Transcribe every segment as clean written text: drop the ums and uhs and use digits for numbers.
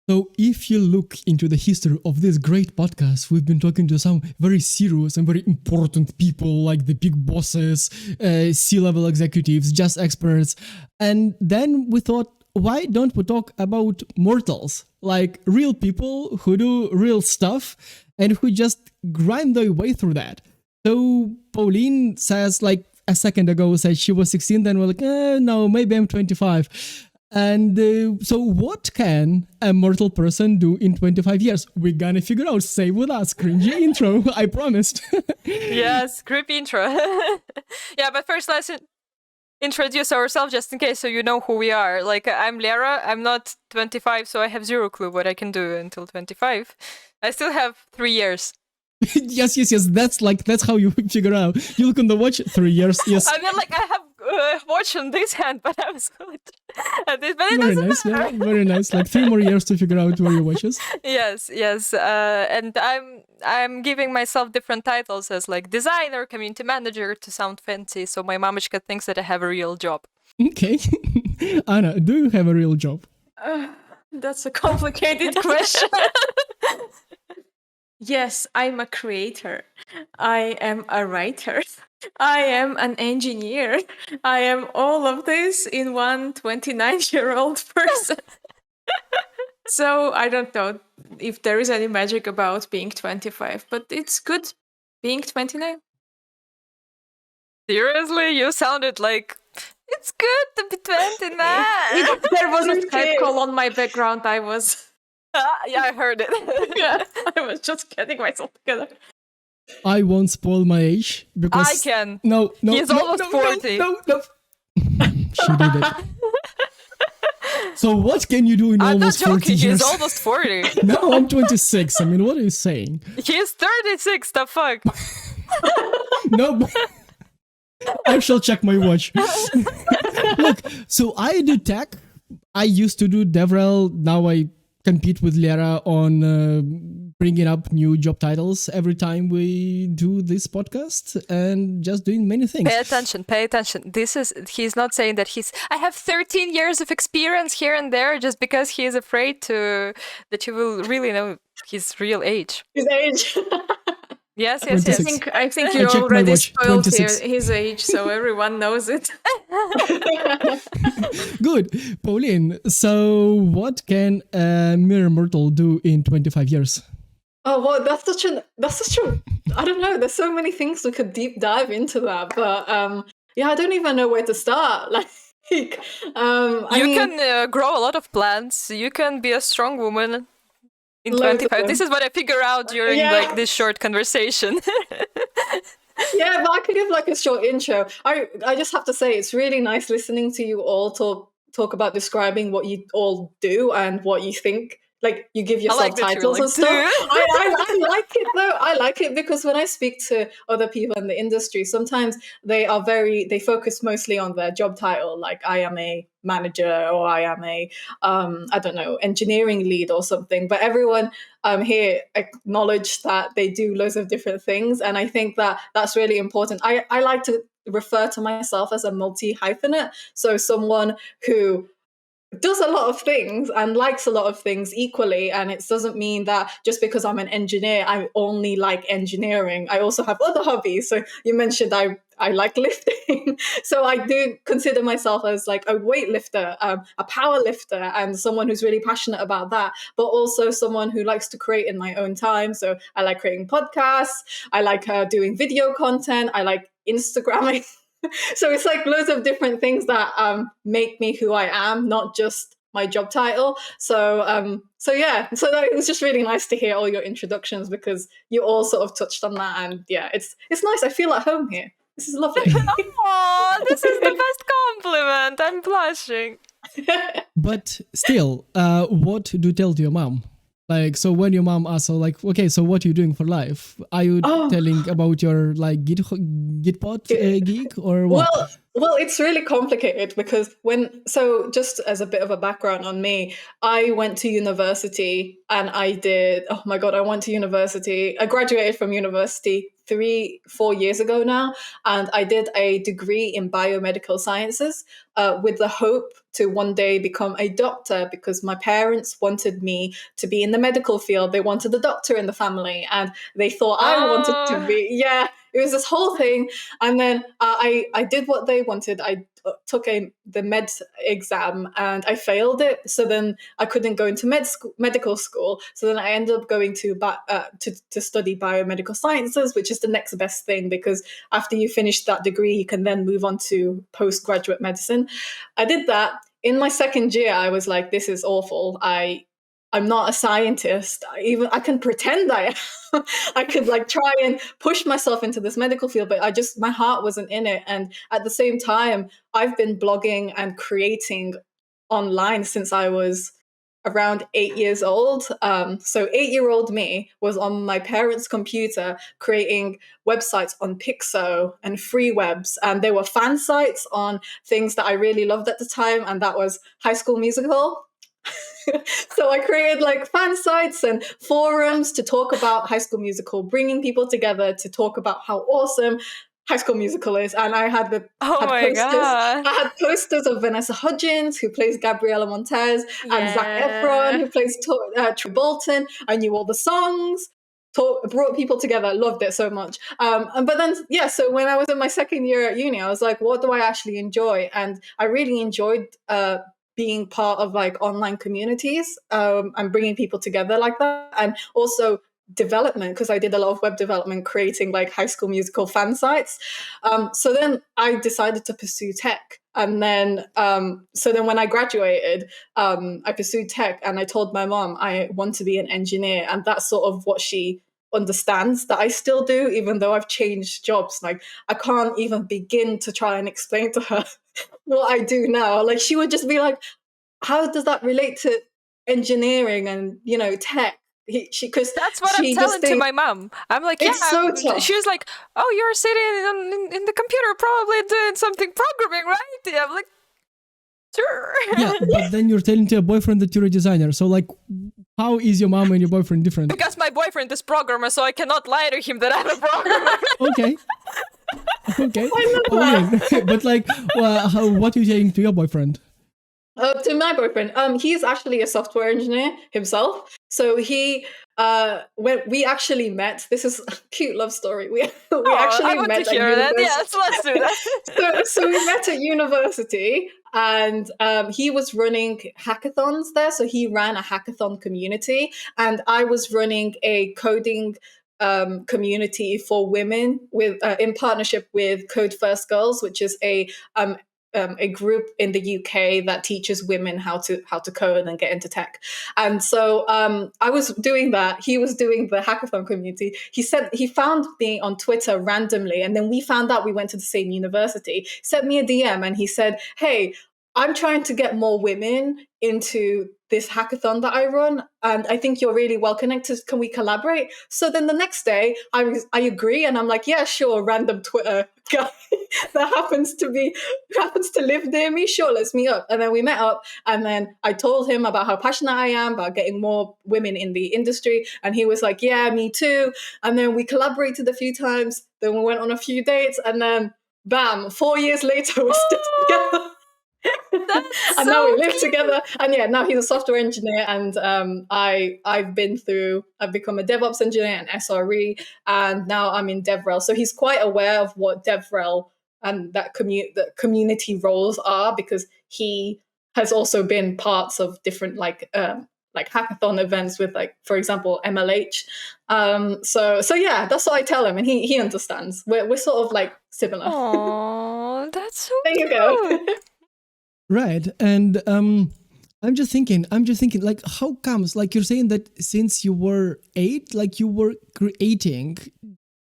So if you look into the history of this great podcast, we've been talking to some very serious and very important people like the big bosses, C-level executives, just experts. And then we thought, why don't we talk about mortals, like real people who do real stuff and who just grind their way through that? So Pauline says, like a second ago, said she was 16, then we're like, no, maybe I'm 25. And so what can a mortal person do in 25 years? We're gonna figure out. Stay with us. Cringy intro, I promised. Yes, creepy intro. Yeah, but first let's introduce ourselves just in case so you know who we are. Like, I'm Lera. I'm not 25, so I have zero clue what I can do until 25. I still have 3 years. Yes. That's how you figure out. You look on the watch, 3 years. Yes. I mean, like, I have watch on this hand, but I was good at this. But it Very doesn't nice. matter. Yeah, very nice. Like 3 more years to figure out where your watch is. Yes. And I'm giving myself different titles as like designer, community manager to sound fancy, so my mamachka thinks that I have a real job. Okay. Anna, do you have a real job? That's a complicated question. Yes, I'm a creator. I am a writer. I am an engineer. I am all of this in one 29-year-old person. So I don't know if there is any magic about being 25, but it's good being 29. Seriously, you sounded like it's good to be 29. There was a Skype call on my background. Yeah, I heard it. Yeah, I was just getting myself together. I won't spoil my age because I can. No, He's almost 40. No. She did it. So what can you do in I'm not almost 40 joking. years? He's almost 40. No, I'm 26. I mean, what are you saying? He's 36. The fuck? No. I shall check my watch. Look, so I do tech. I used to do DevRel. Now I compete with Lera on bringing up new job titles every time we do this podcast and just doing many things. Pay attention. He's not saying that I have 13 years of experience here and there just because he is afraid that you will really know his real age. His age. Yes. I think you already spoiled his age, so everyone knows it. Good. Pauline, so what can a mere mortal do in 25 years? Oh, well, that's such a, I don't know, there's so many things we could deep dive into that, but yeah, I don't even know where to start. Like, you can grow a lot of plants. You can be a strong woman in 25. This is what I figure out during like this short conversation. Yeah, but I could give like a short intro. I just have to say it's really nice listening to you all talk about describing what you all do and what you think. Like, you give yourself titles and stuff. I like it though. I like it because when I speak to other people in the industry, sometimes they focus mostly on their job title. Like, I am a manager, or I am a I don't know, engineering lead or something. But everyone here acknowledge that they do loads of different things, and I think that that's really important. I like to refer to myself as a multi-hyphenate, so someone who does a lot of things and likes a lot of things equally. And it doesn't mean that just because I'm an engineer, I only like engineering. I also have other hobbies. So you mentioned I like lifting. So I do consider myself as like a weightlifter, a power lifter, and someone who's really passionate about that, but also someone who likes to create in my own time. So I like creating podcasts. I like doing video content. I like Instagramming. So it's like loads of different things that make me who I am, not just my job title. So it was just really nice to hear all your introductions because you all sort of touched on that, and yeah, it's nice. I feel at home here. This is lovely. Oh, this is the best compliment. I'm blushing. But still, what do you tell to your mom? Like, so when your mom asks, like, okay, so what are you doing for life? Are you telling about your like Gitpod gig or what? Well, Well, it's really complicated because just as a bit of a background on me, I went to university and oh my God, I went to university. I graduated from university 4 years ago now, and I did a degree in biomedical sciences with the hope to one day become a doctor because my parents wanted me to be in the medical field. They wanted a doctor in the family, and they thought I wanted to be, yeah, it was this whole thing. And then I did what they wanted. I took the med exam and I failed it. So then I couldn't go into medical school. So then I ended up going to study biomedical sciences, which is the next best thing, because after you finish that degree, you can then move on to postgraduate medicine. I did that. In my second year, I was like, this is awful. I'm not a scientist. I can pretend I am. I could like try and push myself into this medical field, but my heart wasn't in it. And at the same time, I've been blogging and creating online since I was around 8 years old. So 8-year-old me was on my parents' computer creating websites on Pixo and free webs. And they were fan sites on things that I really loved at the time. And that was High School Musical. So I created like fan sites and forums to talk about High School Musical, bringing people together to talk about how awesome High School Musical is. And I had I had posters of Vanessa Hudgens, who plays Gabriella Montez, and Zac Efron, who plays Troy Bolton. I knew all the songs. Brought people together. Loved it so much. But then, so when I was in my second year at uni, I was like, what do I actually enjoy? And I really enjoyed being part of like online communities and bringing people together like that. And also development, because I did a lot of web development, creating like High School Musical fan sites. So then I decided to pursue tech. And then, so then when I graduated, I pursued tech, and I told my mom I want to be an engineer. And that's sort of what she understands that I still do, even though I've changed jobs. Like I can't even begin to try and explain to her what I do now. Like she would just be like, how does that relate to engineering and, tech? Because that's what I'm telling to my mom. I'm like, she was like, oh, you're sitting in the computer probably doing something programming, right? I'm like, sure. Yeah, but then you're telling to your boyfriend that you're a designer. So like, how is your mom and your boyfriend different? Because my boyfriend is programmer, so I cannot lie to him that I'm a programmer. Okay. But like, what are you saying to your boyfriend? To my boyfriend, he's actually a software engineer himself. So when we actually met, this is a cute love story. We actually I want met to hear that. Yes, let's do that. so we met at university, and he was running hackathons there. So he ran a hackathon community, and I was running a coding community for women in partnership with Code First Girls, which is a group in the UK that teaches women how to code and get into tech. And so I was doing that. He was doing the hackathon community. He found me on Twitter randomly, and then we found out we went to the same university. He sent me a DM and he said, "Hey, I'm trying to get more women into this hackathon that I run, and I think you're really well connected. Can we collaborate?" So then the next day, I agree, and I'm like, "Yeah, sure." Random Twitter guy that happens to live near me. Sure, let's meet up. And then we met up, and then I told him about how passionate I am about getting more women in the industry, and he was like, "Yeah, me too." And then we collaborated a few times. Then we went on a few dates, and then bam, 4 years later, we're still together. And now we live together. And now he's a software engineer, and I've become a DevOps engineer and SRE, and now I'm in DevRel. So he's quite aware of what DevRel and that the community roles are, because he has also been parts of different like hackathon events with, like, for example, MLH. So yeah, that's what I tell him, and he understands. We're sort of like similar. Oh, that's so there cute. You go. Right. And I'm just thinking, like, how comes, like, you're saying that since you were 8, like, you were creating,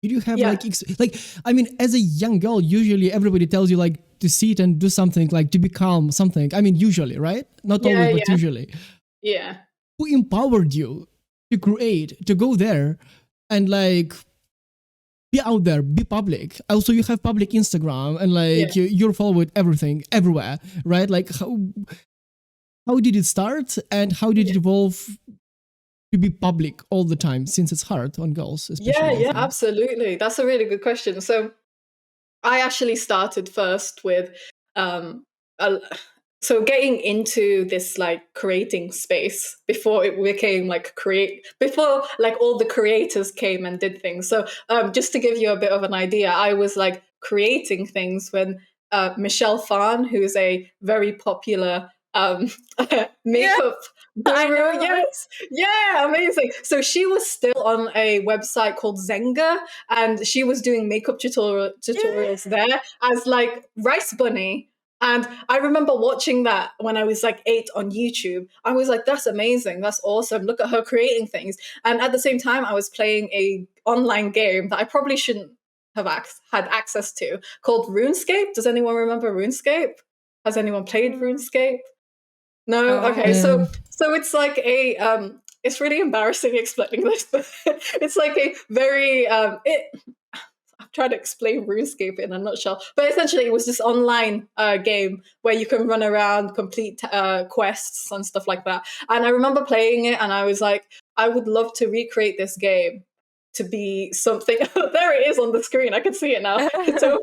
did you have like, I mean, as a young girl, usually everybody tells you, like, to sit and do something, like, to be calm, something. I mean, usually, right? Not always, but usually. Yeah. Who empowered you to create, to go there and, like, be out there, be public. Also, you have public Instagram and like you're followed everything everywhere, right? Like how did it start and how did it evolve to be public all the time, since it's hard on girls especially? Yeah, absolutely. That's a really good question. So I actually started first with so getting into this like creating space before it became like before like all the creators came and did things. So just to give you a bit of an idea, I was like creating things when Michelle Phan, who's a very popular makeup guru. Yes, yeah, amazing. So she was still on a website called Zenga, and she was doing makeup tutorials there as like Rice Bunny. And I remember watching that when I was like 8 on YouTube. I was like, that's amazing. That's awesome. Look at her creating things. And at the same time, I was playing a online game that I probably shouldn't have had access to called RuneScape. Does anyone remember RuneScape? Has anyone played RuneScape? No? Okay. So it's like a it's really embarrassing explaining this, but it's like a very I'm trying to explain RuneScape in a nutshell, but essentially it was this online game where you can run around, complete quests and stuff like that. And I remember playing it, and I was like, I would love to recreate this game to be something. There it is on the screen. I can see it now. It's so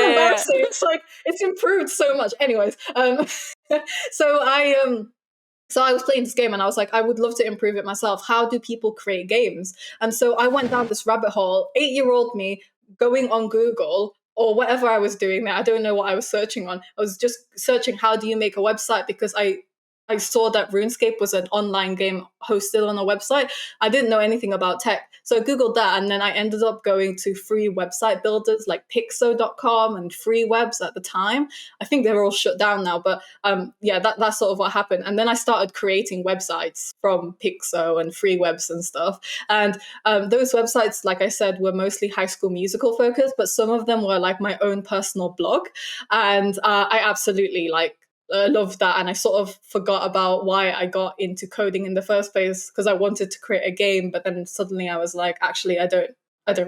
embarrassing. It's like it's improved so much. Anyways, so I was playing this game and I was like, I would love to improve it myself. How do people create games? And so I went down this rabbit hole, 8-year-old me going on Google or whatever I was doing there. I don't know what I was searching on. I was just searching, how do you make a website? Because I saw that RuneScape was an online game hosted on a website. I didn't know anything about tech. So I Googled that, and then I ended up going to free website builders like Pixo.com and Freewebs at the time. I think they're all shut down now, but that's sort of what happened. And then I started creating websites from Pixo and Freewebs and stuff. And those websites, like I said, were mostly High School Musical focused, but some of them were like my own personal blog. And I absolutely loved that, and I sort of forgot about why I got into coding in the first place, because I wanted to create a game, but then suddenly I was like, actually, I don't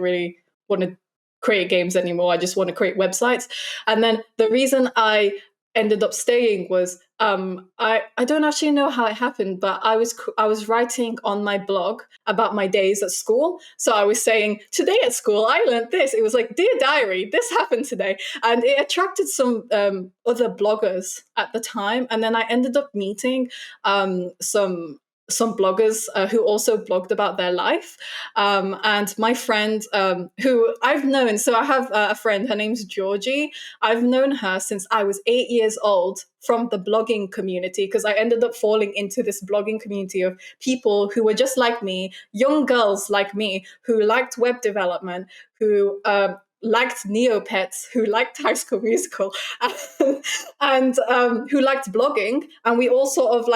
really want to create games anymore. I just want to create websites. And then the reason I ended up staying was I don't actually know how it happened, but I was writing on my blog about my days at school. So I was saying, today at school I learned this. It was like, dear diary, this happened today, and it attracted some other bloggers at the time. And then I ended up meeting some bloggers who also blogged about their life. And my friend, who I've known, so I have a friend, her name's Georgie. I've known her since I was 8 years old from the blogging community, because I ended up falling into this blogging community of people who were just like me, young girls like me, who liked web development, who liked Neopets, who liked High School Musical, and who liked blogging. And we all sort of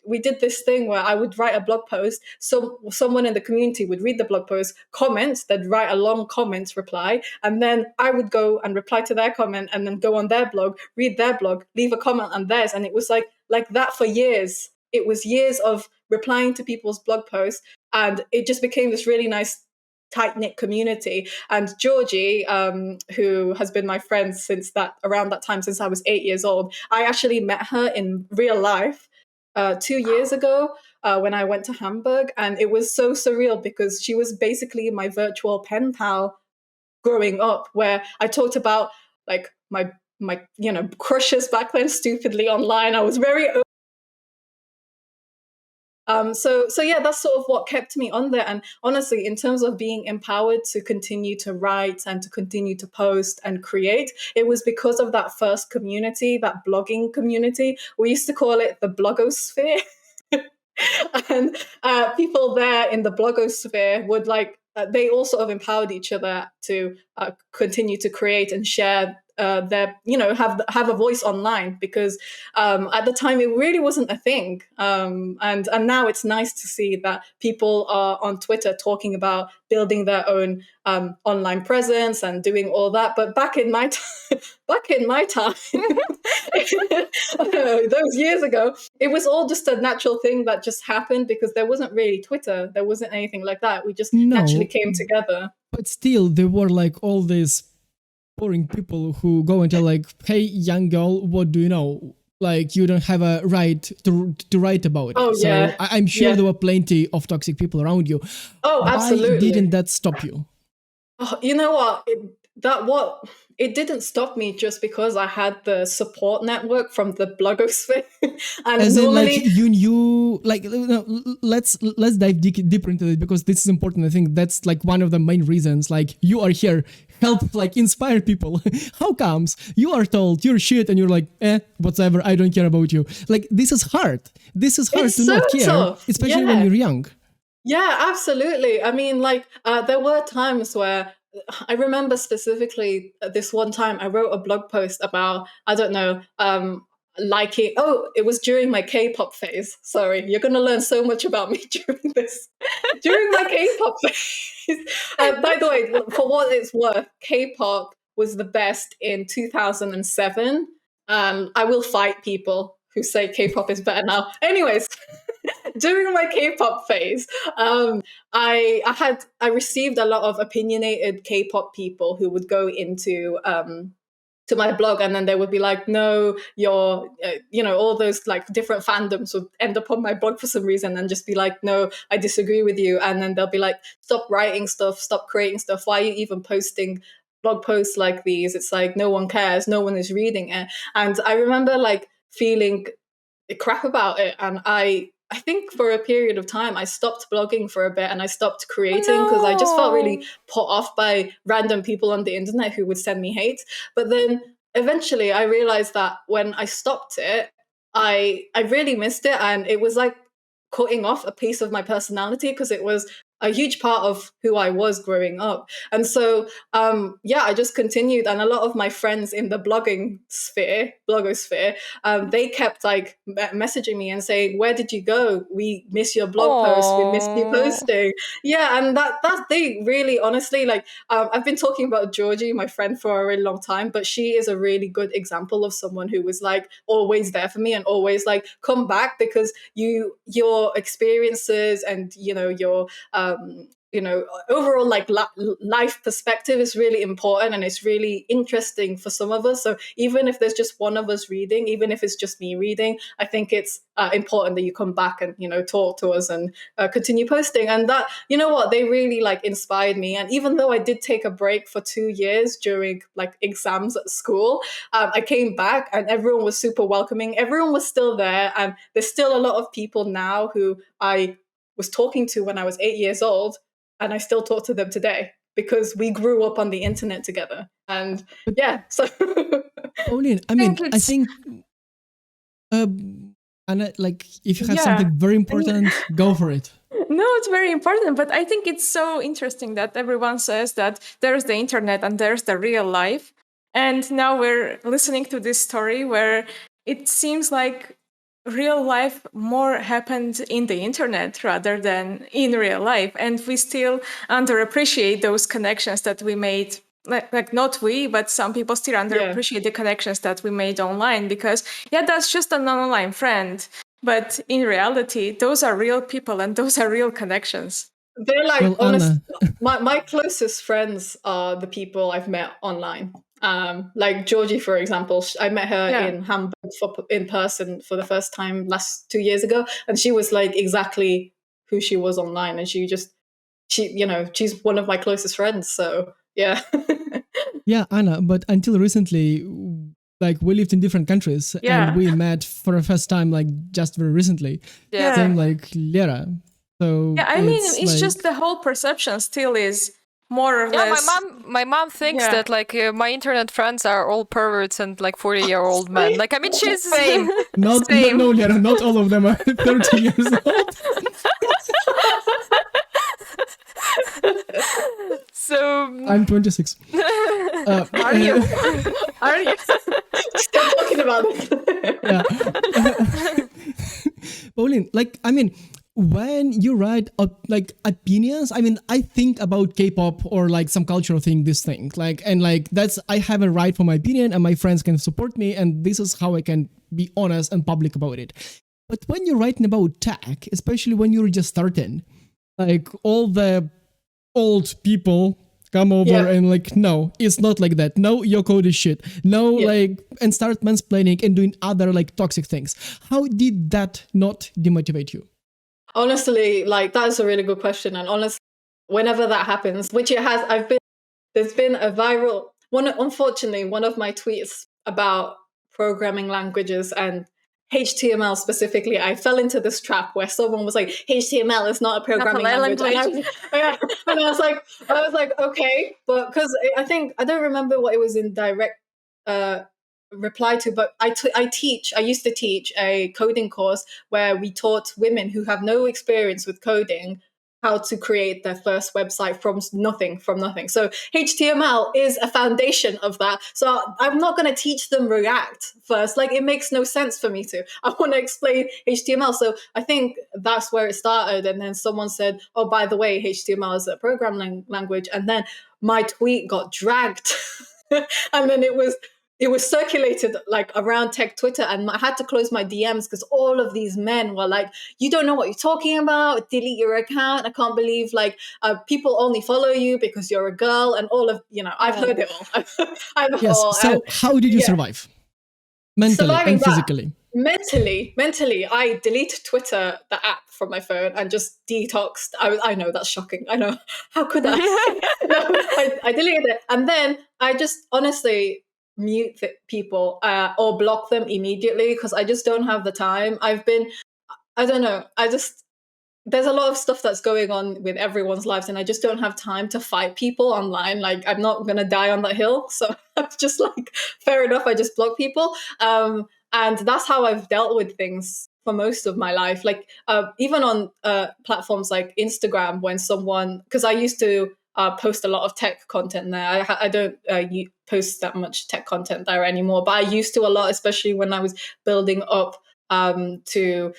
we did this thing where I would write a blog post, so someone in the community would read the blog post, comment, they'd write a long comment reply, and then I would go and reply to their comment and then go on their blog, read their blog, leave a comment on theirs. And it was like that for years. It was years of replying to people's blog posts, and it just became this really nice tight-knit community. And Georgie, who has been my friend since around that time, since I was 8 years old, I actually met her in real life 2 years ago when I went to Hamburg. And it was so surreal because she was basically my virtual pen pal growing up, where I talked about my crushes back then stupidly online. I was very so yeah, that's sort of what kept me on there. And honestly, in terms of being empowered to continue to write and to continue to post and create, it was because of that first community, that blogging community. We used to call it the blogosphere. And people there in the blogosphere would they all sort of empowered each other to continue to create and share their, have a voice online, because at the time it really wasn't a thing. And now it's nice to see that people are on Twitter talking about building their own online presence and doing all that. But back in my time, I don't know, those years ago, it was all just a natural thing that just happened because there wasn't really Twitter. There wasn't anything like that. We just naturally No, came together. but still, there were like all these boring people who go and tell like, "Hey, young girl, what do you know? Like, you don't have a right to write about it." Oh, So yeah. I'm sure Yeah. there were plenty of toxic people around you. Oh, Why absolutely. didn't that stop you? Oh, you know what? It didn't stop me just because I had the support network from the blogosphere. And As in, like, normally, you knew, like, no, let's dive deeper into it, because this is important. I think that's like one of the main reasons. Like, you are here, help, like, inspire people. How comes you are told you're shit and you're like, whatever, I don't care about you? Like, this is hard. This is hard It's to not so care, tough. especially when Yeah. you're young. Yeah, absolutely. I mean, like, there were times where I remember specifically this one time I wrote a blog post about, I don't know, liking, oh, it was during my K-pop phase. Sorry, you're going to learn so much about me during this. During my K-pop phase. By the way, for what it's worth, K-pop was the best in 2007. I will fight people who say K-pop is better now. Anyways, during my K-pop phase, I received a lot of opinionated K-pop people who would go into to my blog, and then they would be like, "No, you're," all those like different fandoms would end up on my blog for some reason, and just be like, "No, I disagree with you," and then they'll be like, "Stop writing stuff, stop creating stuff. Why are you even posting blog posts like these? It's like no one cares, no one is reading it." And I remember like feeling crap about it, and I think for a period of time I stopped blogging for a bit and I stopped creating because I just felt really put off by random people on the internet who would send me hate. But then eventually I realized that when I stopped it, I really missed it, and it was like cutting off a piece of my personality because it was a huge part of who I was growing up. And so, I just continued. And a lot of my friends in the blogosphere, they kept like messaging me and saying, "Where did you go? We miss your blog post. We miss you posting." Yeah, and that they really, honestly, like, I've been talking about Georgie, my friend, for a really long time, but she is a really good example of someone who was like always there for me and always like, "Come back, because your experiences and your overall like life perspective is really important, and it's really interesting for some of us. So even if there's just one of us reading, even if it's just me reading, I think it's important that you come back and talk to us and continue posting." And that, they really like inspired me. And even though I did take a break for 2 years during like exams at school, I came back and everyone was super welcoming. Everyone was still there, and there's still a lot of people now who I was talking to when I was 8 years old, and I still talk to them today because we grew up on the internet together. And yeah, so Pauline, I mean, I think, Anna, like, if you have something very important, go for it. No, it's very important, but I think it's so interesting that everyone says that there's the internet and there's the real life. And now we're listening to this story where it seems like real life more happened in the internet rather than in real life. And we still underappreciate those connections that we made. Like not we, but some people still underappreciate the connections that we made online, because that's just an online friend. But in reality, those are real people and those are real connections. They're like, Well, honest. Anna. My closest friends are the people I've met online. Like Georgie, for example, I met her in Hamburg in person for the first time 2 years ago, and she was like exactly who she was online, and she's one of my closest friends. So yeah. Yeah, Anna, but until recently, like, we lived in different countries and we met for the first time like just very recently. Same like Lera. So I mean, it's just the whole perception still is more or less. My mom thinks that like my internet friends are all perverts and like 40-year-old men. Like, I mean, she's same. No, Lera, not all of them are 30 years old. So I'm 26. Are you? Are you? Still talking about it. Yeah. Pauline, like, I mean, when you write like opinions, I mean, I think about K-pop or like some cultural thing, this thing, like, and like that's, I have a right for my opinion and my friends can support me and this is how I can be honest and public about it. But when you're writing about tech, especially when you're just starting, like all the old people come over and like, no, it's not like that. No, your code is shit. No, like, and start mansplaining and doing other like toxic things. How did that not demotivate you? Honestly, like that is a really good question. And honestly, whenever that happens, which it has, there's been a viral one. Unfortunately, one of my tweets about programming languages and HTML specifically, I fell into this trap where someone was like, HTML is not a programming language. And I was like, okay, but because I think, I don't remember what it was in direct reply to, but I used to teach a coding course where we taught women who have no experience with coding how to create their first website from nothing. So HTML is a foundation of that. So I'm not going to teach them React first. Like, it makes no sense for me to. I want to explain HTML. So I think that's where it started. And then someone said, oh, by the way, HTML is a programming language. And then my tweet got dragged. And then it was circulated like around tech Twitter, and I had to close my DMs because all of these men were like, you don't know what you're talking about, delete your account, I can't believe like people only follow you because you're a girl, and all of, I've heard it all. So how did you survive? Mentally and physically? Mentally, I deleted Twitter, the app, from my phone and just detoxed. I know that's shocking. I know. How could I? I deleted it. And then I just honestly mute people or block them immediately because I just don't have the time. I don't know. There's a lot of stuff that's going on with everyone's lives and I just don't have time to fight people online. Like, I'm not going to die on that hill. So I'm just like, fair enough, I just block people. And that's how I've dealt with things for most of my life. Like, even on platforms like Instagram, when someone, because I used to post a lot of tech content there. I don't post that much tech content there anymore, but I used to a lot, especially when I was building up to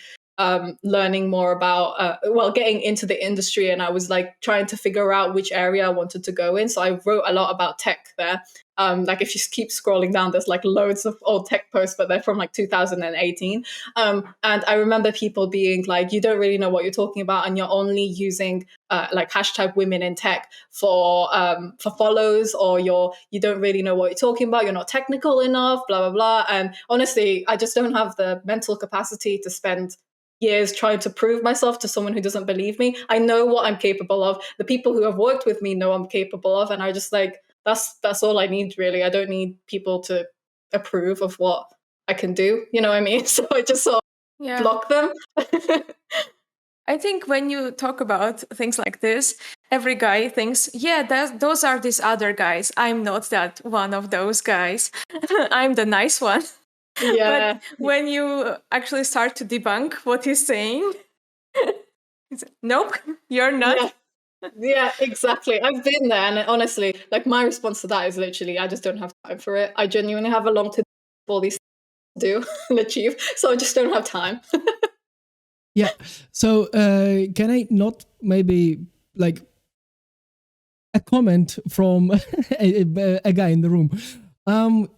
learning more about, getting into the industry. And I was like trying to figure out which area I wanted to go in. So I wrote a lot about tech there. Like, if you keep scrolling down, there's like loads of old tech posts, but they're from like 2018. And I remember people being like, you don't really know what you're talking about, and you're only using like hashtag women in tech for follows, or you don't really know what you're talking about, you're not technical enough, blah, blah, blah. And honestly, I just don't have the mental capacity to spend years trying to prove myself to someone who doesn't believe me. I know what I'm capable of. The people who have worked with me know I'm capable of, and I just like, that's all I need, really. I don't need people to approve of what I can do. You know what I mean? So I just sort of block them. I think when you talk about things like this, every guy thinks, those are these other guys. I'm not that one of those guys. I'm the nice one. Yeah. But when you actually start to debunk what he's saying, it's, nope, you're not. Yeah. Yeah, exactly. I've been there, and honestly, like, my response to that is literally, I just don't have time for it. I genuinely have a long to all these things to do and achieve, so I just don't have time. Yeah. So can I not maybe like a comment from a guy in the room?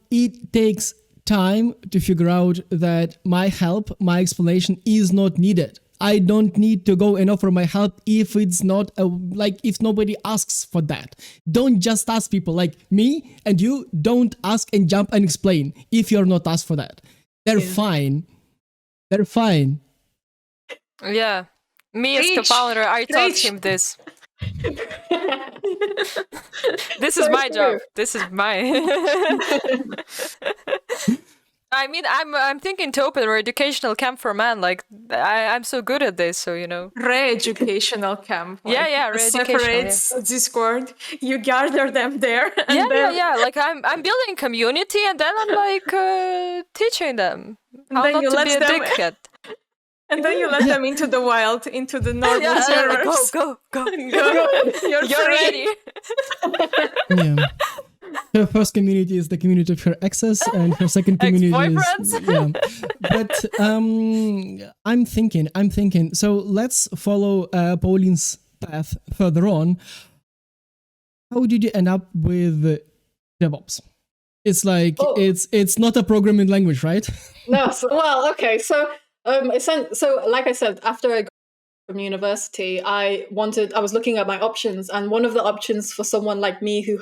It takes time to figure out that my help, my explanation is not needed. I don't need to go and offer my help if it's not if nobody asks for that. Don't just ask people like me and you. Don't ask and jump and explain if you're not asked for that. They're fine. They're fine. Yeah. Me as co-founder, I taught him this. This is my job. This is my... I mean, I'm thinking to open an educational camp for men. Like, I'm so good at this, so, Re-educational camp. Like, re-educational. Separates Discord. You gather them there. And yeah. Like, I'm building a community, and then I'm like teaching them how not to be a dickhead. And then you let them into the wild, into the normal servers. Like, go. You're ready. Yeah. Her first community is the community of her exes, and her second community Ex-boyfriends. is yeah. But I'm thinking. So let's follow Pauline's path further on. How did you end up with DevOps? It's like it's not a programming language, right? No, well, okay. So, like I said, after I got from university, I was looking at my options, and one of the options for someone like me who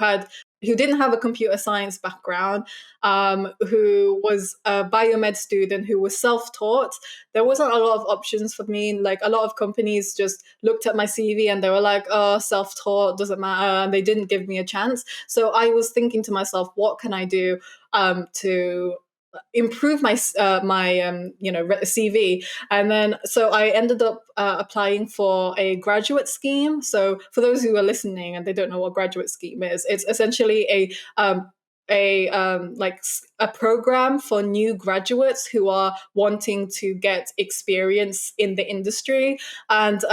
didn't have a computer science background, who was a biomed student, who was self-taught, there wasn't a lot of options for me. Like, a lot of companies just looked at my CV and they were like, "Oh, self-taught, doesn't matter," and they didn't give me a chance. So I was thinking to myself, what can I do to improve my CV? And then so I ended up applying for a graduate scheme. So for those who are listening and they don't know what graduate scheme is, it's essentially a program for new graduates who are wanting to get experience in the industry. And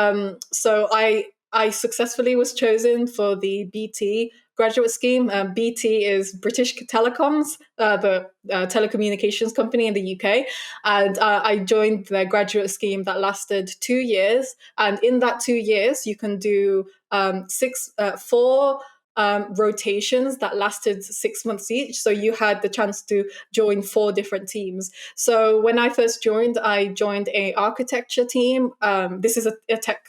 so I successfully was chosen for the BT graduate scheme. BT is British Telecoms, the telecommunications company in the UK. And I joined their graduate scheme that lasted 2 years. And in that 2 years, you can do four rotations that lasted 6 months each. So you had the chance to join 4 different teams. So when I first joined, I joined a architecture team. This is a tech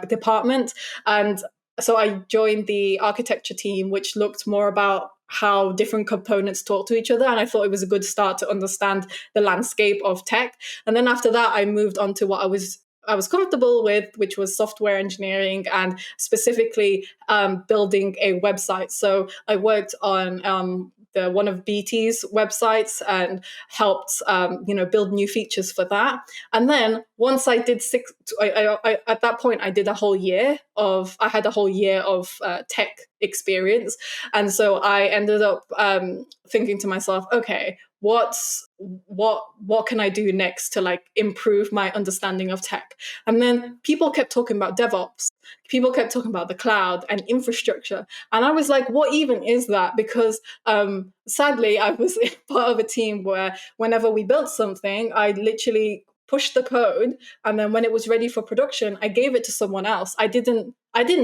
department. And so I joined the architecture team, which looked more about how different components talk to each other. And I thought it was a good start to understand the landscape of tech. And then after that, I moved on to what I was comfortable with, which was software engineering, and specifically building a website. So I worked on one of BT's websites and helped build new features for that. And then once I did at that point I had a whole year of tech experience. And so I ended up thinking to myself, okay, what can I do next to improve my understanding of tech? And then people kept talking about DevOps. People kept talking about the cloud and infrastructure. And I was like, what even is that? Because sadly, I was part of a team where whenever we built something, I literally pushed the code, and then when it was ready for production, I gave it to someone else. I didn't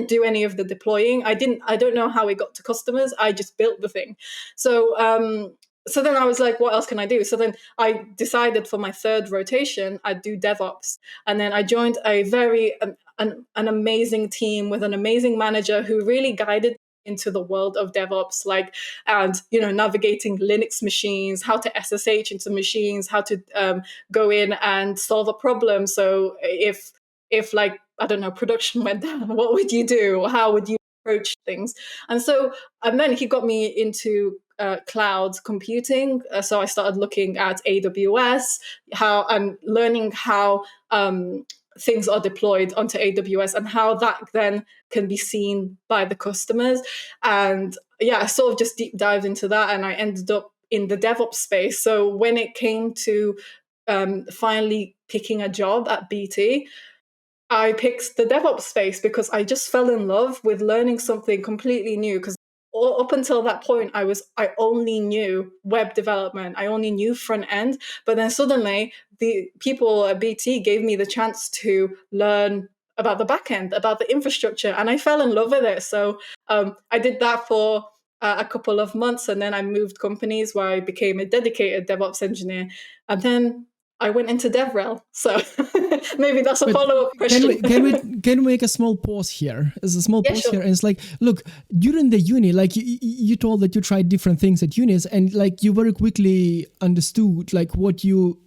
do any of the deploying. I don't know how it got to customers. I just built the thing. So then I was like, what else can I do? So then I decided for my 3rd rotation, I'd do DevOps. And then I joined a very an amazing team with an amazing manager who really guided into the world of DevOps, navigating Linux machines, how to SSH into machines, how to go in and solve a problem. So if I don't know, production went down, what would you do? How would you approach things? And then he got me into cloud computing. So I started looking at AWS, and learning how things are deployed onto AWS and how that then can be seen by the customers. And I sort of just deep dived into that, and I ended up in the DevOps space. So when it came to finally picking a job at BT, I picked the DevOps space because I just fell in love with learning something completely new. Because up until that point, I only knew web development. I only knew front end. But then suddenly, the people at BT gave me the chance to learn about the back end, about the infrastructure, and I fell in love with it. So I did that for a couple of months, and then I moved companies where I became a dedicated DevOps engineer. And then I went into DevRel. So maybe that's a follow-up question. Can we make a small pause here? There's a small pause sure. here. And it's like, look, during the uni, like you told that you tried different things at unis, and like you very quickly understood like what you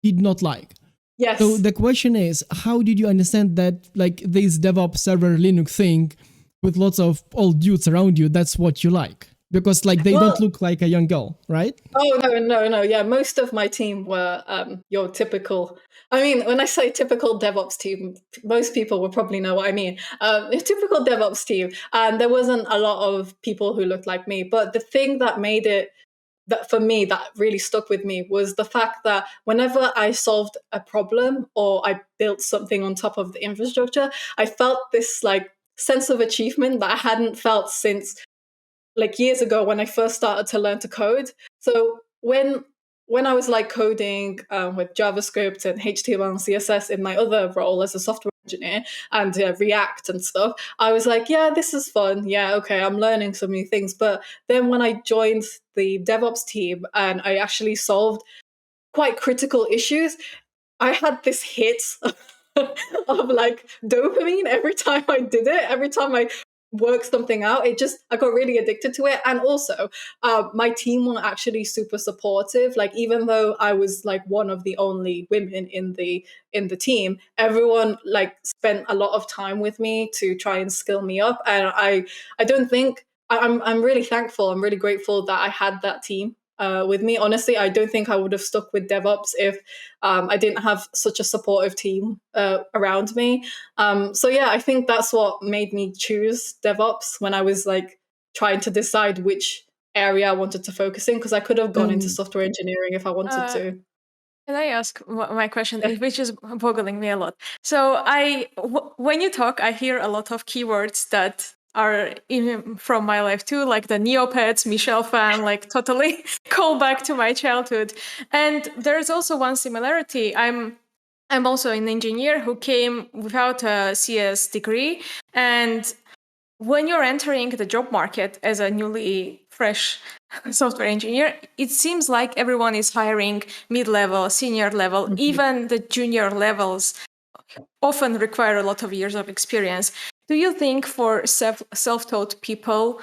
did not like. Yes. So the question is, how did you understand that like this DevOps server Linux thing with lots of old dudes around you, that's what you like? Because like they don't look like a young girl, right? Oh, no. Yeah, most of my team were your typical... I mean, when I say typical DevOps team, most people will probably know what I mean. A typical DevOps team. And there wasn't a lot of people who looked like me. But the thing that made it, that for me, that really stuck with me was the fact that whenever I solved a problem or I built something on top of the infrastructure, I felt this like sense of achievement that I hadn't felt since like years ago when I first started to learn to code. So when I was like coding with JavaScript and HTML and CSS in my other role as a software engineer and React and stuff, I was like, yeah, this is fun. Yeah, okay, I'm learning some new things. But then when I joined the DevOps team and I actually solved quite critical issues, I had this hit of like dopamine every time I did it. Every time I worked something out, I got really addicted to it. And also, my team were actually super supportive. Like even though I was like one of the only women in the team, everyone like spent a lot of time with me to try and skill me up. And I don't think I'm really thankful. I'm really grateful that I had that team with me. Honestly, I don't think I would have stuck with DevOps if I didn't have such a supportive team around me. So yeah, I think that's what made me choose DevOps when I was like trying to decide which area I wanted to focus in, because I could have gone into software engineering if I wanted to. Can I ask my question, which is boggling me a lot? So when you talk, I hear a lot of keywords that are from my life too, like the Neopets, Michelle fan, like totally call back to my childhood. And there's also one similarity. I'm also an engineer who came without a CS degree, and when you're entering the job market as a newly fresh software engineer, it seems like everyone is hiring mid-level, senior level, even the junior levels often require a lot of years of experience. Do you think for self-taught people,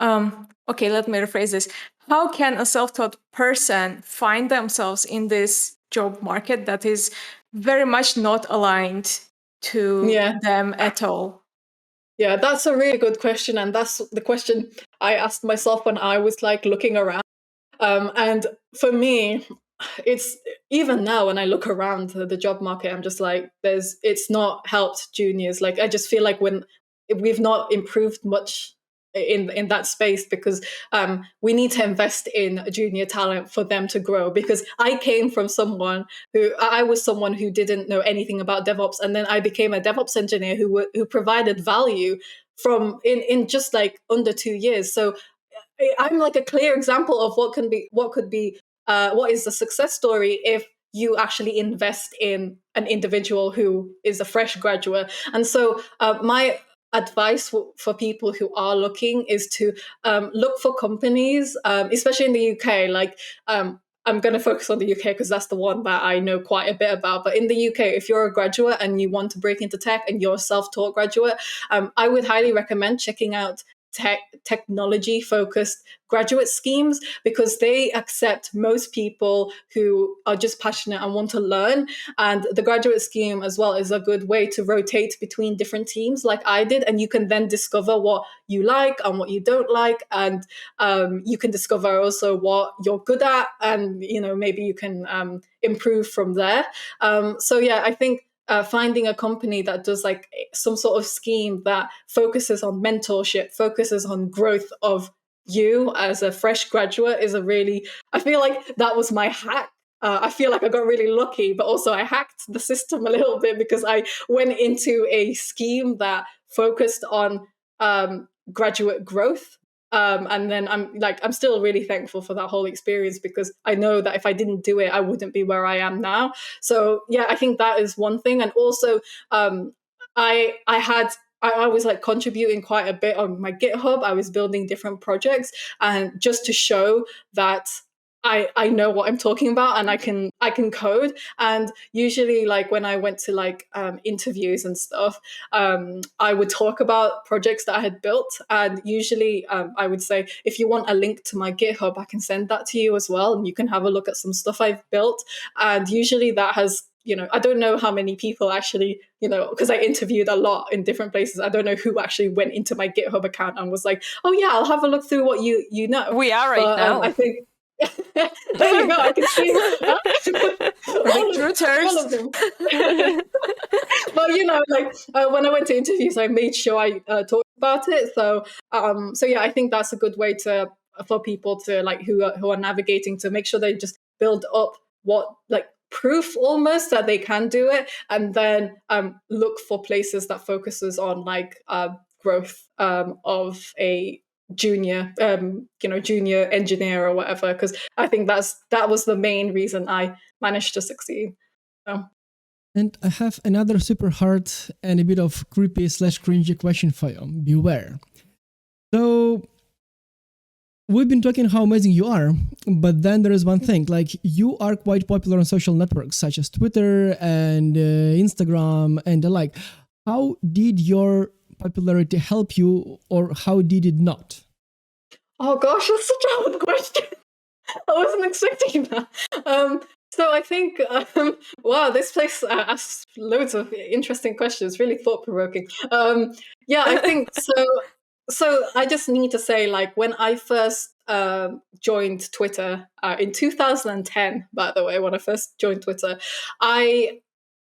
okay, let me rephrase this. How can a self-taught person find themselves in this job market that is very much not aligned to them at all? Yeah, that's a really good question. And that's the question I asked myself when I was like looking around. And for me, it's even now when I look around the job market, I'm just like, it's not helped juniors. Like, I just feel like we've not improved much in that space, because we need to invest in junior talent for them to grow. Because I came from I was someone who didn't know anything about DevOps, and then I became a DevOps engineer who provided value in just like under 2 years. So I'm like a clear example of what is the success story if you actually invest in an individual who is a fresh graduate. And so my advice for people who are looking is to look for companies, especially in the UK. Like I'm going to focus on the UK because that's the one that I know quite a bit about. But in the UK, if you're a graduate and you want to break into tech and you're a self-taught graduate, I would highly recommend checking out technology focused graduate schemes, because they accept most people who are just passionate and want to learn. And the graduate scheme as well is a good way to rotate between different teams like I did, and you can then discover what you like and what you don't like, and you can discover also what you're good at, and maybe you can improve from there. So yeah, I think finding a company that does like some sort of scheme that focuses on mentorship, focuses on growth of you as a fresh graduate I feel like that was my hack. I feel like I got really lucky, but also I hacked the system a little bit, because I went into a scheme that focused on graduate growth. And then I'm still really thankful for that whole experience, because I know that if I didn't do it, I wouldn't be where I am now. So yeah, I think that is one thing. And also, I was like contributing quite a bit on my GitHub. I was building different projects, and just to show that I know what I'm talking about and I can code. And usually, like when I went to like interviews and stuff, I would talk about projects that I had built. And usually I would say, if you want a link to my GitHub, I can send that to you as well, and you can have a look at some stuff I've built. And usually that has, I don't know how many people actually, because I interviewed a lot in different places. I don't know who actually went into my GitHub account and was like, oh yeah, I'll have a look through what you know. We are right now. I think there you go. I can see all of them. But when I went to interviews, I made sure I talked about it. So yeah, I think that's a good way for people to like who are navigating, to make sure they just build up what like proof almost that they can do it, and then look for places that focuses on like growth of a junior, junior engineer or whatever, because I think that was the main reason I managed to succeed. So. And I have another super hard and a bit of creepy / cringy question for you. Beware. So we've been talking how amazing you are, but then there is one thing, like you are quite popular on social networks such as Twitter and Instagram and the like. How did your popularity help you, or how did it not? Oh gosh, that's such a hard question. I wasn't expecting that. So I think, wow, this place asks loads of interesting questions, really thought-provoking. Yeah, I think so. So I just need to say, like, when I first joined Twitter in 2010, by the way, when I first joined Twitter, I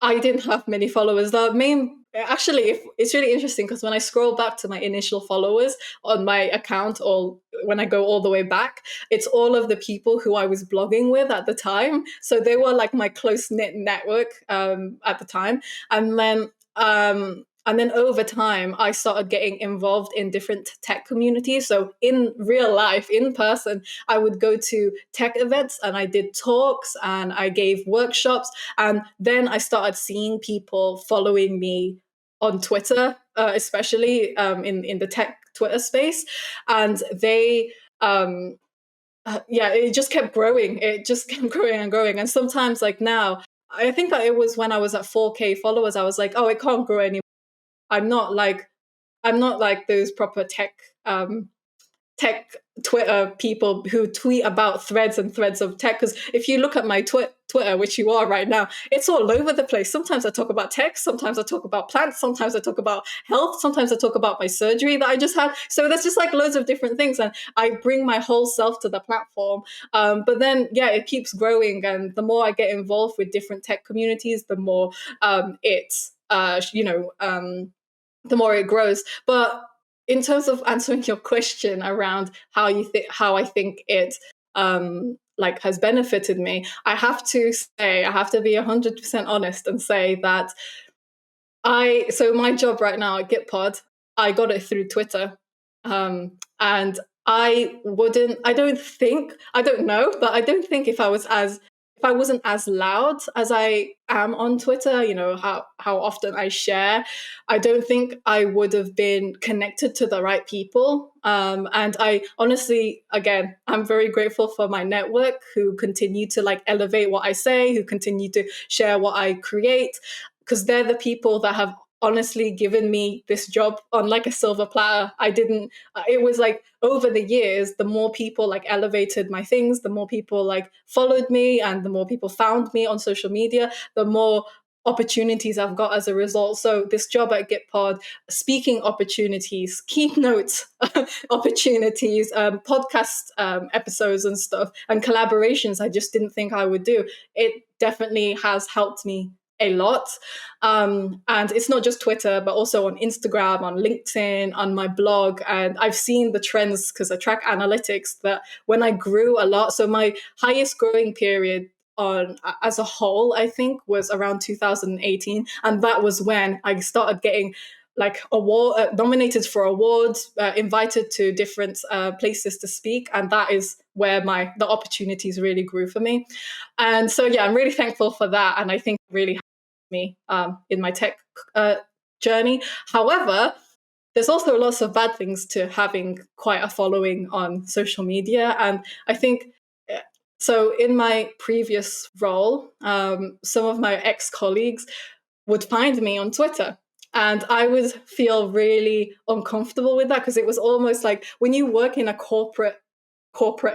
didn't have many followers. The main, actually, it's really interesting because when I scroll back to my initial followers on my account, or when I go all the way back, it's all of the people who I was blogging with at the time. So they were like my close knit network at the time, and then over time, I started getting involved in different tech communities. So in real life, in person, I would go to tech events and I did talks and I gave workshops. And then I started seeing people following me on Twitter, especially in the tech Twitter space. And they, it just kept growing. It just kept growing and growing. And sometimes, like now, I think that it was when I was at 4K followers, I was like, oh, it can't grow anymore. I'm not like those proper tech Twitter people who tweet about threads and threads of tech. Because if you look at my Twitter, which you are right now, it's all over the place. Sometimes I talk about tech, sometimes I talk about plants, sometimes I talk about health, sometimes I talk about my surgery that I just had. So there's just like loads of different things, and I bring my whole self to the platform. But then, yeah, it keeps growing, and the more I get involved with different tech communities, the more the more it grows. But in terms of answering your question around how I think it like has benefited me, I have to be 100% honest and say that so my job right now at Gitpod, I got it through Twitter. And I don't know, but I don't think if I wasn't as loud as I am on Twitter, how often I share, I don't think I would have been connected to the right people. And I honestly, again, I'm very grateful for my network who continue to like elevate what I say, who continue to share what I create, because they're the people that have honestly given me this job on like a silver platter. It was like over the years, the more people like elevated my things, the more people like followed me, and the more people found me on social media, the more opportunities I've got as a result. So this job at Gitpod, speaking opportunities, keynote opportunities, podcast episodes and stuff, and collaborations I just didn't think I would do. It definitely has helped me a lot. And it's not just Twitter, but also on Instagram, on LinkedIn, on my blog. And I've seen the trends because I track analytics that when I grew a lot, so my highest growing period as a whole, I think, was around 2018. And that was when I started getting like nominated for awards, invited to different places to speak. And that is where the opportunities really grew for me. And so, yeah, I'm really thankful for that. And I think it really helped me in my tech journey. However, there's also lots of bad things to having quite a following on social media. And I think, so in my previous role, some of my ex-colleagues would find me on Twitter. And I would feel really uncomfortable with that, because it was almost like when you work in a corporate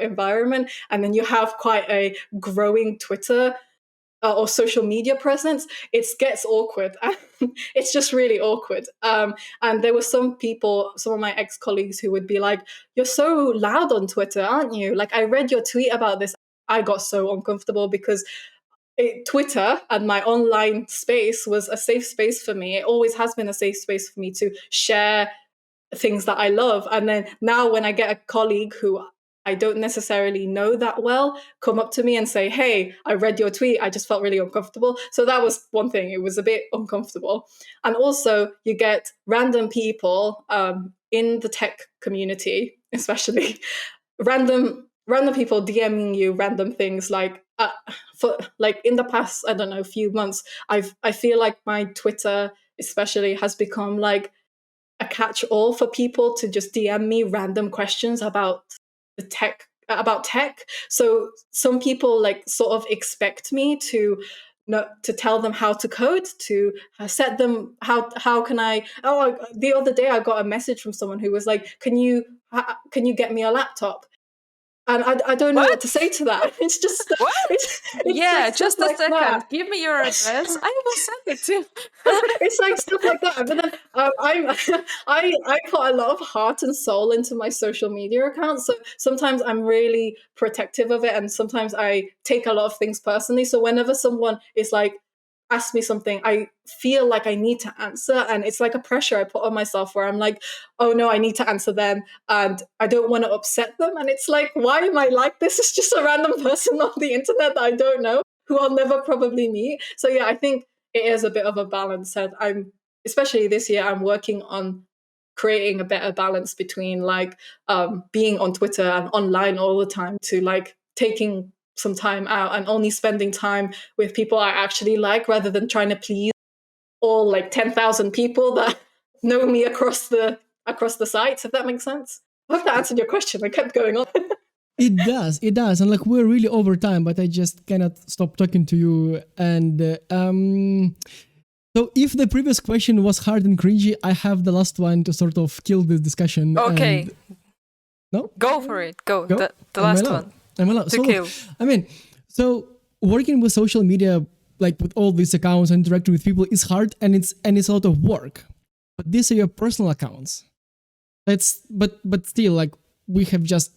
environment and then you have quite a growing Twitter or social media presence, it gets awkward. It's just really awkward. And there were some of my ex-colleagues who would be like, "You're so loud on Twitter, aren't you? Like, I read your tweet about this." I got so uncomfortable because Twitter and my online space was a safe space for me. It always has been a safe space for me to share things that I love. And then now when I get a colleague who I don't necessarily know that well come up to me and say, "Hey, I read your tweet," I just felt really uncomfortable. So that was one thing. It was a bit uncomfortable. And also you get random people in the tech community, especially random people DMing you random things like for like in the past, I don't know, few months, I feel like my Twitter especially has become like a catch-all for people to just DM me random questions about the tech. So some people like sort of expect me to to tell them how to code, to set them how can I the other day I got a message from someone who was like, can you get me a laptop? And I don't know what to say to that. It's just What? it's Just a like second. that. Give me your address. I will send it to you. It's like stuff like that. But then I put a lot of heart and soul into my social media accounts. So sometimes I'm really protective of it, and sometimes I take a lot of things personally. So whenever someone is like, ask me something, I feel like I need to answer, and it's like a pressure I put on myself where I'm like, oh no, I need to answer them and I don't want to upset them. And it's like, why am I like this? It's just a random person on the internet that I don't know, who I'll never probably meet. So yeah, I think it is a bit of a balance, and I'm, especially this year, I'm working on creating a better balance between like being on Twitter and online all the time to like taking some time out and only spending time with people I actually like, rather than trying to please all like 10,000 people that know me across the sites, if that makes sense. I hope that answered your question. I kept going on. It does, and like we're really over time, but I just cannot stop talking to you. And so if the previous question was hard and cringy, I have the last one to sort of kill this discussion. Okay. And... No? Go for it. Go. Go? The last one. I'm allowed. To So kill. look, I mean, so working with social media, like with all these accounts and interacting with people, is hard, and it's a lot of work. But these are your personal accounts. But still, like we have just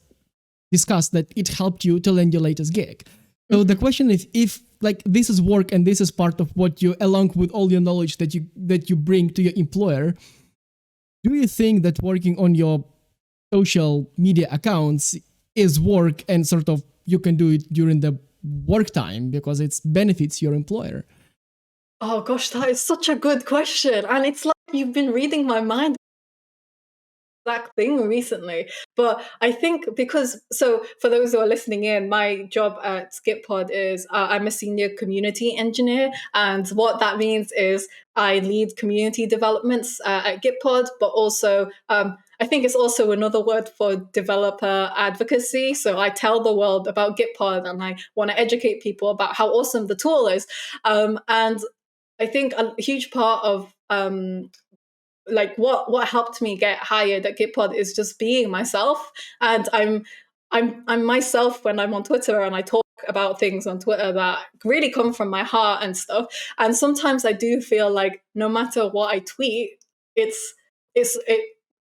discussed that it helped you to land your latest gig. So the question is, if like this is work and this is part of what you, along with all your knowledge that you bring to your employer, do you think that working on your social media accounts is work and sort of you can do it during the work time because it benefits your employer? Oh gosh, that is such a good question. And it's like you've been reading my mind exact thing recently. But I think because, so for those who are listening in, my job at Gitpod is I'm a senior community engineer. And what that means is I lead community developments at Gitpod, but also I think it's also another word for developer advocacy. So I tell the world about Gitpod and I want to educate people about how awesome the tool is. And I think a huge part of like what helped me get hired at Gitpod is just being myself. And I'm myself when I'm on Twitter and I talk about things on Twitter that really come from my heart and stuff. And sometimes I do feel like no matter what I tweet, it's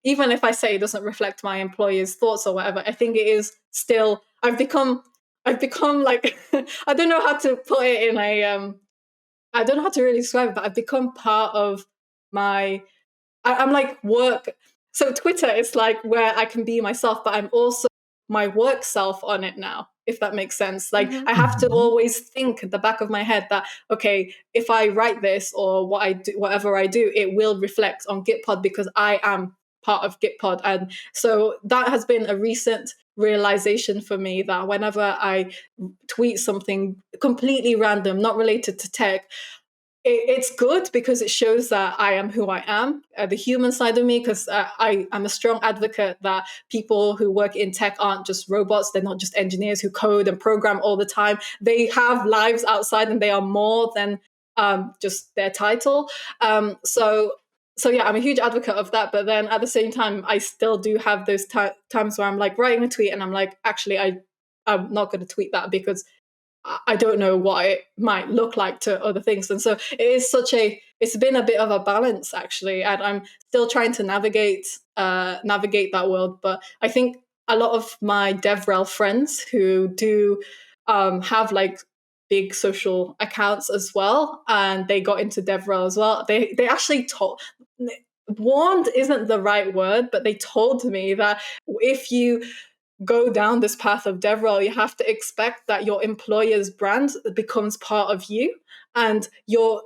even if I say it doesn't reflect my employer's thoughts or whatever, I think it is still, I've become like I don't know how to put it in a I don't know how to really describe it, but I've become part of my I'm like work. So Twitter is like where I can be myself, but I'm also my work self on it now, if that makes sense. Like I have to always think at the back of my head that, okay, if I write this or what I do, whatever I do, it will reflect on Gitpod because I am part of Gitpod. And so that has been a recent realization for me that whenever I tweet something completely random, not related to tech, it's good because it shows that I am who I am, the human side of me, because I'm a strong advocate that people who work in tech aren't just robots. They're not just engineers who code and program all the time. They have lives outside and they are more than just their title. So yeah, I'm a huge advocate of that. But then at the same time, I still do have those times where I'm like writing a tweet and I'm like, actually, I'm not going to tweet that because I don't know what it might look like to other things. And so it is it's been a bit of a balance actually. And I'm still trying to navigate that world. But I think a lot of my DevRel friends who do have like big social accounts as well, and they got into DevRel as well, they actually warned isn't the right word, but they told me that if you go down this path of DevRel, you have to expect that your employer's brand becomes part of you. And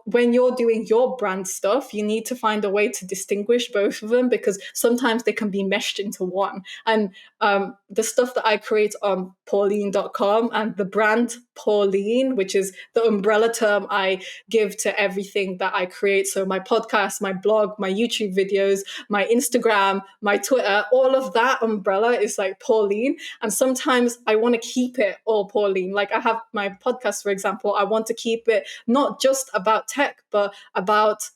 when you're doing your brand stuff, you need to find a way to distinguish both of them, because sometimes they can be meshed into one. And the stuff that I create on Pawlean.com and the brand Pawlean, which is the umbrella term I give to everything that I create. So my podcast, my blog, my YouTube videos, my Instagram, my Twitter, all of that umbrella is like Pawlean. And sometimes I want to keep it all Pawlean. Like I have my podcast, for example, I want to keep it not just about tech, but about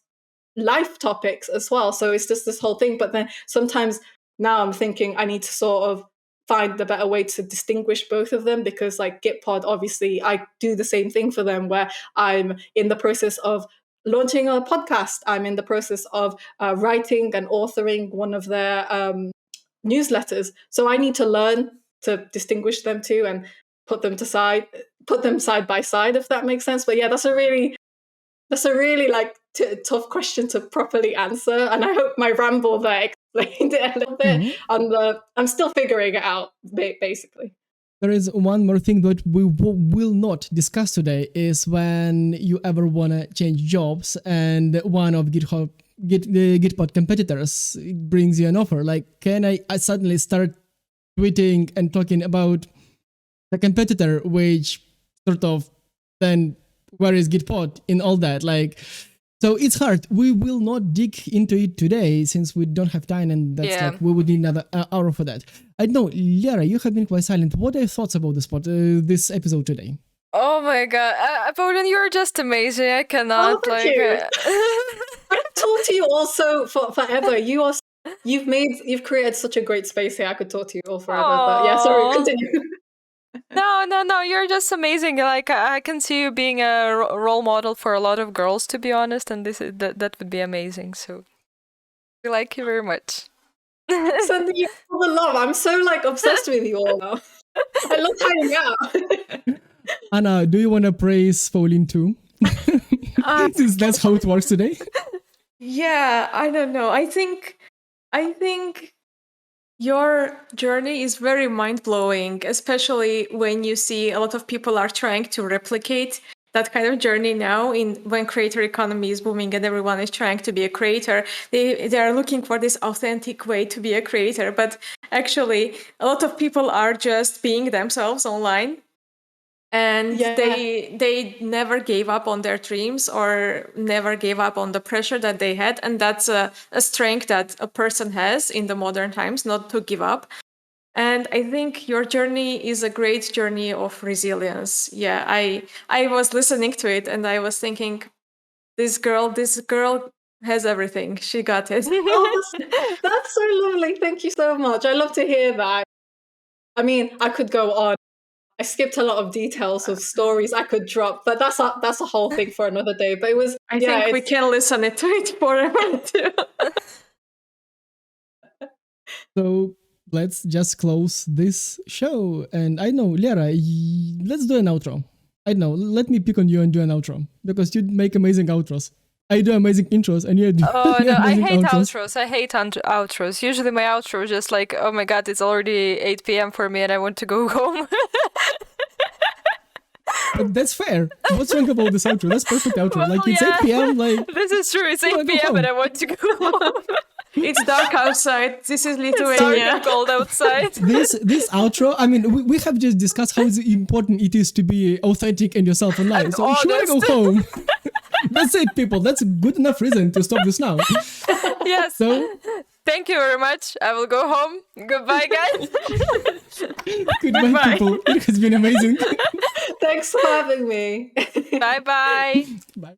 life topics as well. So it's just this whole thing. But then sometimes now I'm thinking I need to sort of find the better way to distinguish both of them, because like Gitpod, obviously I do the same thing for them, where I'm in the process of launching a podcast. I'm in the process of writing and authoring one of their newsletters. So I need to learn to distinguish them too and put them side by side, if that makes sense. But yeah, that's a really like tough question to properly answer, and I hope my ramble there explained it a little bit. I'm still figuring it out, basically. There is one more thing that we will not discuss today, is when you ever want to change jobs and one of Gitpod competitors brings you an offer. Like, can I suddenly start tweeting and talking about the competitor, which sort of then where is Gitpod in all that? Like, so it's hard. We will not dig into it today since we don't have time, and that's like we would need another hour for that. I know, Lara, you have been quite silent. What are your thoughts about this episode today? Oh my god, Pauline, you're just amazing. I cannot you. I've talked to you also forever. You've created such a great space here. I could talk to you all forever. But yeah, sorry, continue. No, you're just amazing. Like, I can see you being a role model for a lot of girls, to be honest, and that would be amazing. So, we like you very much. Sending you all the love. I'm so like obsessed with you all now. I love hanging out. Anna, do you want to praise Pauline too? Since that's how it works today. Yeah, I don't know. I think your journey is very mind-blowing, especially when you see a lot of people are trying to replicate that kind of journey now when creator economy is booming and everyone is trying to be a creator. They are looking for this authentic way to be a creator, but actually a lot of people are just being themselves online. And they never gave up on their dreams or never gave up on the pressure that they had. And that's a strength that a person has in the modern times, not to give up. And I think your journey is a great journey of resilience. Yeah, I was listening to it and I was thinking, this girl has everything. She got it. Oh, that's so lovely. Thank you so much. I love to hear that. I mean, I could go on. I skipped a lot of details of stories I could drop, but that's a whole thing for another day. But it was. I think we can listen to it forever too. So let's just close this show. And I know, Lara, let's do an outro. I know, let me pick on you and do an outro, because you make amazing outros. I do amazing intros, and you do. Oh no, I hate outros. I hate outros. Usually my outro is just like, oh my god, it's already 8 p.m. for me and I want to go home. But that's fair. What's wrong about this outro? That's perfect outro. Well, like, it's 8 p.m. Like, this is true. It's 8 p.m. and I want to go home. It's dark outside. This is Lithuania. It's dark and cold outside. This outro, I mean, we have just discussed how important it is to be authentic and yourself online. So if you want to go home, that's it, people. That's a good enough reason to stop this now. Yes. So, thank you very much. I will go home. Goodbye, guys. Goodbye, people. It has been amazing. Thanks for having me. Bye-bye. Bye.